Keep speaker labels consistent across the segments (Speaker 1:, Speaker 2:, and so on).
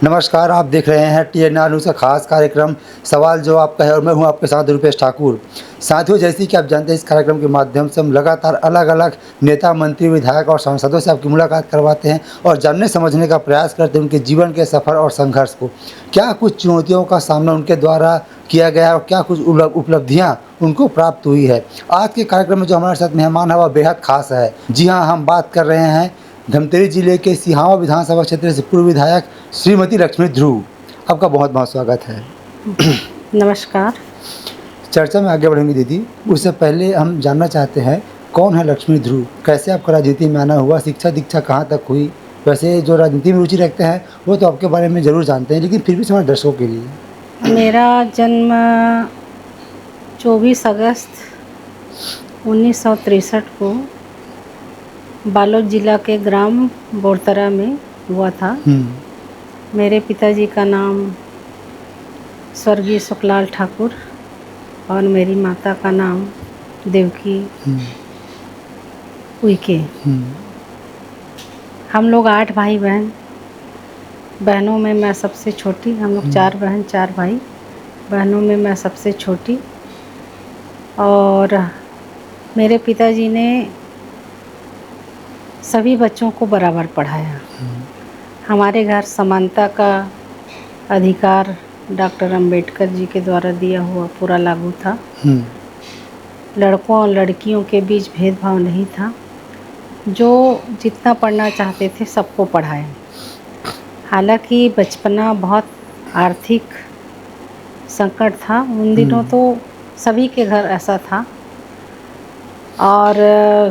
Speaker 1: नमस्कार, आप देख रहे हैं TNR न्यूज़ का खास कार्यक्रम सवाल जो आपका है और मैं हूं आपके साथ रुपेश ठाकुर। साथियों, जैसे कि आप जानते हैं, इस कार्यक्रम के माध्यम से हम लगातार अलग-अलग नेता, मंत्री, विधायक और सांसदों से आपकी मुलाकात करवाते हैं और जानने समझने का प्रयास करते हैं उनके जीवन के सफ़र और संघर्ष को। क्या कुछ चुनौतियों का सामना उनके द्वारा किया गया है और क्या कुछ उपलब्धियाँ उनको प्राप्त हुई है। आज के कार्यक्रम में जो हमारे साथ मेहमान है वह बेहद खास है। जी हाँ, हम बात कर रहे हैं धमतरी जिले के सिहावा विधानसभा क्षेत्र से पूर्व विधायक श्रीमती लक्ष्मी ध्रुव। आपका बहुत बहुत स्वागत है।
Speaker 2: नमस्कार।
Speaker 1: चर्चा में आगे बढ़ेंगे दीदी, उससे पहले हम जानना चाहते हैं कौन है लक्ष्मी ध्रुव, कैसे आपका राजनीति में आना हुआ, शिक्षा दीक्षा कहाँ तक हुई। वैसे जो राजनीति में रुचि रखते हैं वो तो आपके बारे में ज़रूर जानते हैं, लेकिन फिर भी हमारे दर्शकों के लिए।
Speaker 2: मेरा जन्म 24 अगस्त 1963 को बालोद जिला के ग्राम बोरतरा में हुआ था। मेरे पिताजी का नाम स्वर्गीय सुखलाल ठाकुर और मेरी माता का नाम देवकी उइके। हम लोग 8 भाई बहन, बहनों में मैं सबसे छोटी। हम लोग 4 बहन 4 भाई, बहनों में मैं सबसे छोटी। और मेरे पिताजी ने सभी बच्चों को बराबर पढ़ाया। हमारे घर समानता का अधिकार डॉक्टर अंबेडकर जी के द्वारा दिया हुआ पूरा लागू था। लड़कों और लड़कियों के बीच भेदभाव नहीं था। जो जितना पढ़ना चाहते थे सबको पढ़ाया। हालांकि बचपना बहुत आर्थिक संकट था उन दिनों, तो सभी के घर ऐसा था। और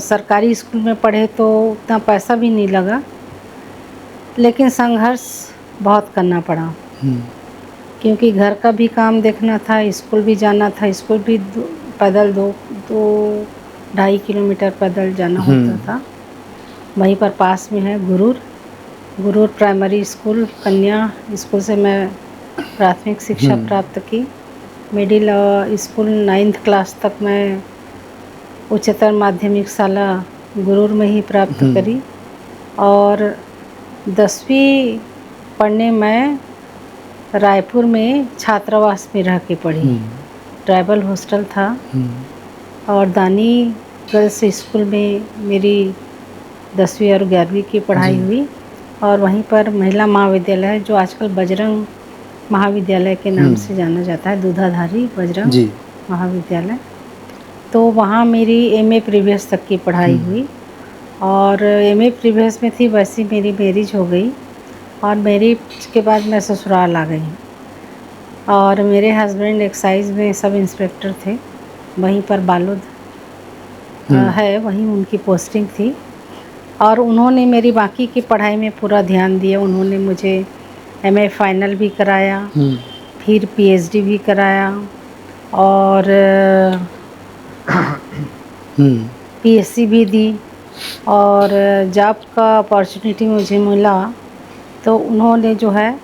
Speaker 2: सरकारी स्कूल में पढ़े तो उतना पैसा भी नहीं लगा, लेकिन संघर्ष बहुत करना पड़ा। क्योंकि घर का भी काम देखना था, स्कूल भी जाना था। स्कूल भी पैदल 2-2.5 किलोमीटर पैदल जाना होता था। वहीं पर पास में है गुरूर प्राइमरी स्कूल, कन्या स्कूल से मैं प्राथमिक शिक्षा प्राप्त की। मिडिल स्कूल 9th क्लास तक मैं उच्चतर माध्यमिक शाला गुरूर में ही प्राप्त करी। और 10वीं पढ़ने मैं रायपुर में छात्रावास में रह के पढ़ी। ट्राइबल हॉस्टल था। और दानी गर्ल्स स्कूल में मेरी 10वीं और 11वीं की पढ़ाई हुई। और वहीं पर महिला महाविद्यालय, जो आजकल बजरंग महाविद्यालय के नाम से जाना जाता है, दूधाधारी बजरंग महाविद्यालय, तो वहाँ मेरी MA प्रीवियस तक की पढ़ाई हुई। और MA प्रीवियस में थी, वैसी मेरी मैरिज हो गई। और मैरिज के बाद मैं ससुराल आ गई। और मेरे हस्बैंड एक्साइज में सब इंस्पेक्टर थे, वहीं पर बालोद है, वहीं उनकी पोस्टिंग थी। और उन्होंने मेरी बाकी की पढ़ाई में पूरा ध्यान दिया। उन्होंने मुझे MA फाइनल भी कराया, फिर PhD भी कराया और PSC भी दी। और जॉब का अपॉर्चुनिटी मुझे मिला तो उन्होंने जो है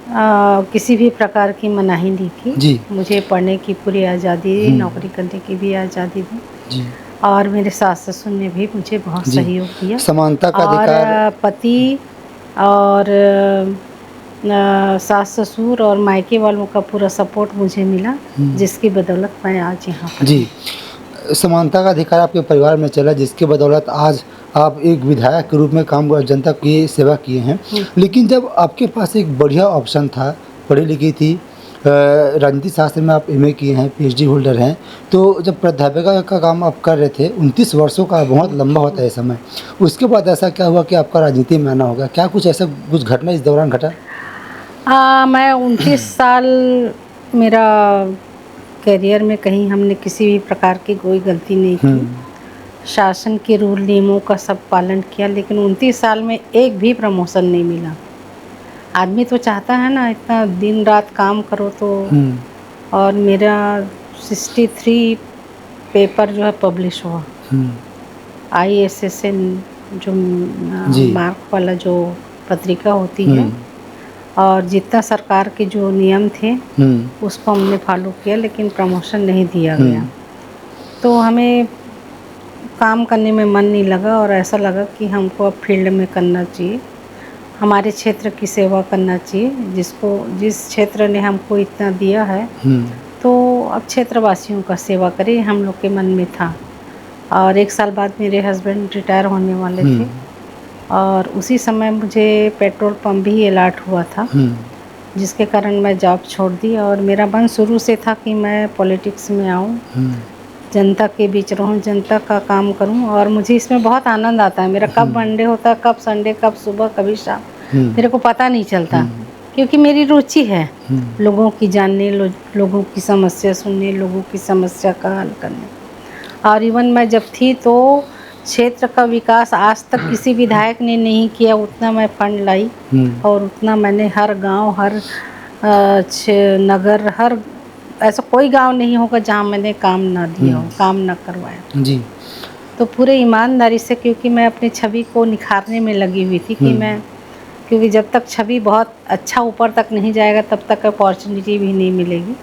Speaker 2: किसी भी प्रकार की मनाही नहीं की। मुझे पढ़ने की पूरी आज़ादी दी, नौकरी करने की भी आज़ादी दी। और मेरे सास ससुर ने भी मुझे बहुत सहयोग किया।
Speaker 1: समानता का
Speaker 2: और
Speaker 1: अधिकार।
Speaker 2: पति और सास ससुर और मायके वालों का पूरा सपोर्ट मुझे मिला, जिसकी बदौलत मैं आज यहाँ पर।
Speaker 1: जी, समानता का अधिकार आपके परिवार में चला, जिसके बदौलत आज आप एक विधायक के रूप में काम कर जनता की सेवा किए हैं। लेकिन जब आपके पास एक बढ़िया ऑप्शन था, पढ़ी लिखी थी, राजनीति शास्त्र में आप MA किए हैं, PhD होल्डर हैं, तो जब प्राध्यापिका का काम आप कर रहे थे, 29 वर्षों का बहुत लंबा होता है समय, उसके बाद ऐसा क्या हुआ कि आपका राजनीति में आना होगा? क्या कुछ ऐसा कुछ घटना इस दौरान घटा?
Speaker 2: मैं 29 साल मेरा करियर में कहीं हमने किसी भी प्रकार की कोई गलती नहीं की। शासन के रूल नियमों का सब पालन किया, लेकिन 29 साल में एक भी प्रमोशन नहीं मिला। आदमी तो चाहता है ना, इतना दिन रात काम करो तो। और मेरा 63 पेपर जो है पब्लिश हुआ। ISSN जो मार्क वाला जो पत्रिका होती है, और जितना सरकार के जो नियम थे उसको हमने फॉलो किया, लेकिन प्रमोशन नहीं दिया गया। तो हमें काम करने में मन नहीं लगा और ऐसा लगा कि हमको अब फील्ड में करना चाहिए। हमारे क्षेत्र की सेवा करना चाहिए, जिस क्षेत्र ने हमको इतना दिया है तो अब क्षेत्रवासियों का सेवा करें, हम लोग के मन में था। और 1 साल बाद मेरे हस्बैंड रिटायर होने वाले थे और उसी समय मुझे पेट्रोल पंप भी अलॉट हुआ था, जिसके कारण मैं जॉब छोड़ दी। और मेरा मन शुरू से था कि मैं पॉलिटिक्स में आऊँ, जनता के बीच रहूँ, जनता का काम करूँ। और मुझे इसमें बहुत आनंद आता है। मेरा कब मंडे होता है, कब संडे, कब सुबह, कभी शाम, मेरे को पता नहीं चलता, क्योंकि मेरी रुचि है लोगों की जानने, लोगों की समस्या सुनने, लोगों की समस्या का हल करने। और इवन मैं जब थी तो क्षेत्र का विकास आज तक किसी विधायक ने नहीं किया, उतना मैं फंड लाई और उतना मैंने हर गांव, हर नगर, हर ऐसा कोई गांव नहीं होगा जहां मैंने काम ना दिया हो, काम ना करवाया जी। तो पूरे ईमानदारी से, क्योंकि मैं अपनी छवि को निखारने में लगी हुई थी कि मैं, क्योंकि जब तक छवि बहुत अच्छा ऊपर तक नहीं जाएगा तब तक अपॉर्चुनिटी भी नहीं मिलेगी।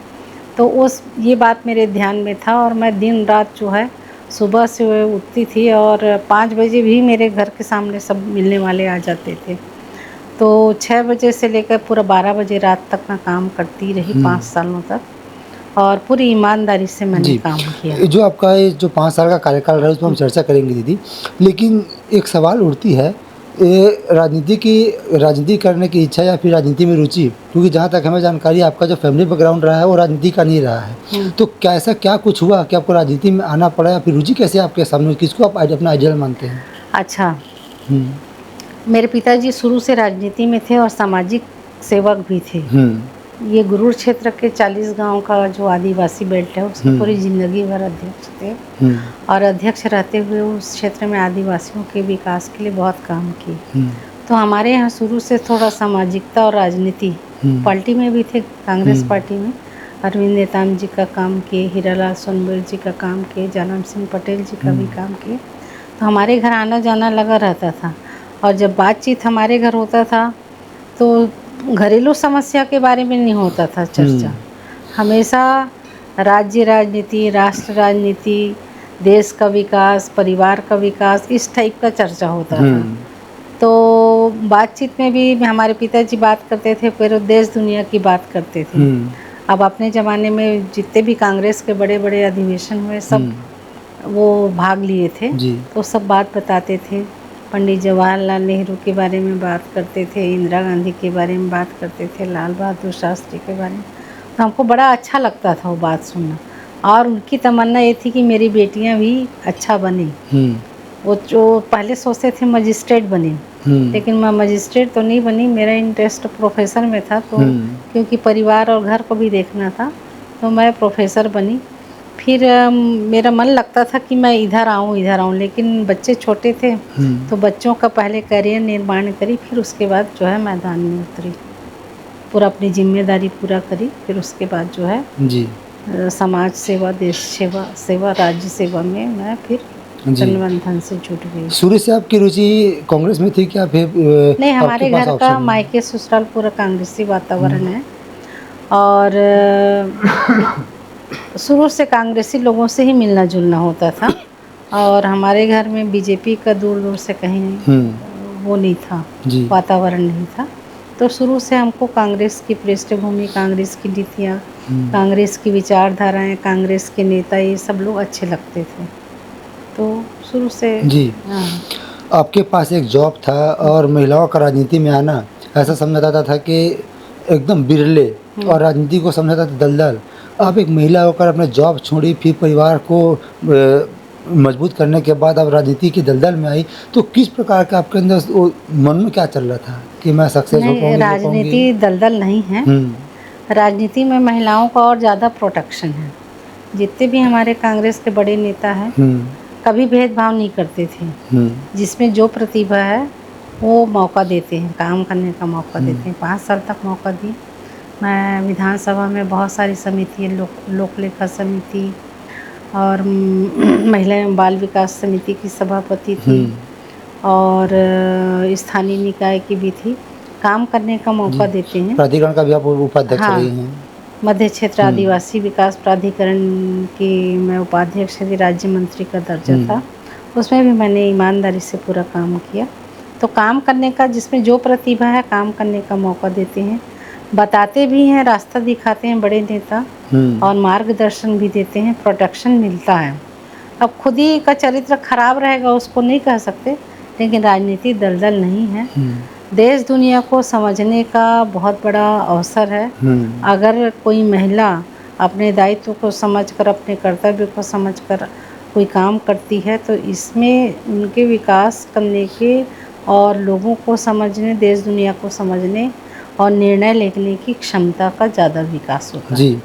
Speaker 2: तो ये बात मेरे ध्यान में था और मैं दिन रात जो है सुबह से उठती थी और 5 बजे भी मेरे घर के सामने सब मिलने वाले आ जाते थे। तो 6 बजे से लेकर पूरा 12 बजे रात तक मैं काम करती रही 5 सालों तक और पूरी ईमानदारी से मैंने काम किया।
Speaker 1: जो आपका ये जो 5 साल का कार्यकाल रहा है उसमें हम चर्चा करेंगे दीदी, लेकिन एक सवाल उठती है, राजनीति करने की इच्छा या फिर राजनीति में रुचि, क्योंकि जहाँ तक हमें जानकारी आपका जो फैमिली बैकग्राउंड रहा है वो राजनीति का नहीं रहा है, तो कैसा क्या कुछ हुआ कि आपको राजनीति में आना पड़ा या फिर रुचि कैसे आपके सामने, किसको आप अपना आइडियल मानते हैं?
Speaker 2: अच्छा, मेरे पिताजी शुरू से राजनीति में थे और सामाजिक सेवक भी थे। ये गुरूर क्षेत्र के 40 गांव का जो आदिवासी बेल्ट है उसकी पूरी जिंदगी भर अध्यक्ष थे और अध्यक्ष रहते हुए उस क्षेत्र में आदिवासियों के विकास के लिए बहुत काम किए। तो हमारे यहाँ शुरू से थोड़ा सामाजिकता और राजनीति, पार्टी में भी थे, कांग्रेस पार्टी में अरविंद नेताम जी का काम किए, हीरालाल सोनबोर जी का काम किए, जानम सिंह पटेल जी का भी काम किए। तो हमारे घर आना जाना लगा रहता था और जब बातचीत हमारे घर होता था तो घरेलू समस्या के बारे में नहीं होता था चर्चा, हमेशा राज्य राजनीति, राष्ट्र राजनीति, देश का विकास, परिवार का विकास, इस टाइप का चर्चा होता था। तो बातचीत में भी हमारे पिताजी बात करते थे, फिर देश दुनिया की बात करते थे। अब अपने ज़माने में जितने भी कांग्रेस के बड़े बड़े अधिवेशन हुए सब वो भाग लिए थे, तो सब बात बताते थे। पंडित जवाहरलाल नेहरू के बारे में बात करते थे, इंदिरा गांधी के बारे में बात करते थे, लाल बहादुर शास्त्री के बारे में। तो हमको बड़ा अच्छा लगता था वो बात सुनना और उनकी तमन्ना ये थी कि मेरी बेटियां भी अच्छा बने। वो जो पहले सोचते थे मजिस्ट्रेट बने, लेकिन मैं मजिस्ट्रेट तो नहीं बनी, मेरा इंटरेस्ट प्रोफेसर में था। तो क्योंकि परिवार और घर को भी देखना था तो मैं प्रोफेसर बनी। फिर मेरा मन लगता था कि मैं इधर आऊँ, लेकिन बच्चे छोटे थे तो बच्चों का पहले करियर निर्माण करी, फिर उसके बाद जो है मैदान में उतरी, पूरा अपनी जिम्मेदारी पूरा करी। फिर उसके बाद जो है समाज सेवा, देश सेवा, राज्य सेवा में मैं फिर जनबंधन से जुट गई।
Speaker 1: शुरू से आपकी रुचि कांग्रेस में थी क्या? फिर
Speaker 2: नहीं, हमारे घर का मायके ससुराल पूरा कांग्रेसी वातावरण है और शुरू से कांग्रेसी लोगों से ही मिलना जुलना होता था और हमारे घर में बीजेपी का दूर दूर से कहीं वो नहीं था, वातावरण नहीं था। तो शुरू से हमको कांग्रेस की पृष्ठभूमि, कांग्रेस की नीतियाँ, कांग्रेस की विचारधाराएं, कांग्रेस के नेता, ये सब लोग अच्छे लगते थे। तो शुरू से
Speaker 1: आपके पास एक जॉब था और महिलाओं का राजनीति में आना ऐसा समझा जाता था कि एकदम बिरले और राजनीति को समझा जाता था दलदल। आप एक महिला होकर अपने जॉब छोड़ी, फिर परिवार को मजबूत करने के बाद आप राजनीति की दलदल में आई, तो किस प्रकार का आपके अंदर मन में क्या चल रहा था कि मैं सक्सेस हो पाऊंगी?
Speaker 2: राजनीति दलदल नहीं है, राजनीति में महिलाओं का और ज़्यादा प्रोटेक्शन है। जितने भी हमारे कांग्रेस के बड़े नेता हैं कभी भेदभाव नहीं करते थे, जिसमें जो प्रतिभा है वो मौका देते हैं, काम करने का मौका देते हैं। 5 साल तक मौका दिए। मैं विधानसभा में बहुत सारी समिति, लोक लेखा समिति और महिला एवं बाल विकास समिति की सभापति थी और स्थानीय निकाय की भी थी। काम करने का मौका देते हैं।
Speaker 1: प्राधिकरण का भी आप उपाध्यक्ष रही हैं?
Speaker 2: मध्य क्षेत्र आदिवासी विकास प्राधिकरण की मैं उपाध्यक्ष थी, राज्य मंत्री का दर्जा था। उसमें भी मैंने ईमानदारी से पूरा काम किया तो काम करने का, जिसमें जो प्रतिभा है, काम करने का मौका देते हैं, बताते भी हैं, रास्ता दिखाते हैं बड़े नेता, और मार्गदर्शन भी देते हैं, प्रोटेक्शन मिलता है। अब खुद ही का चरित्र खराब रहेगा उसको नहीं कह सकते, लेकिन राजनीति दलदल नहीं है। देश दुनिया को समझने का बहुत बड़ा अवसर है। अगर कोई महिला अपने दायित्व को समझकर, अपने कर्तव्य को समझकर कोई काम करती है, तो इसमें उनके विकास करने के और लोगों को समझने, देश दुनिया को समझने और निर्णय लेने की क्षमता का ज़्यादा विकास होता है।
Speaker 1: जी।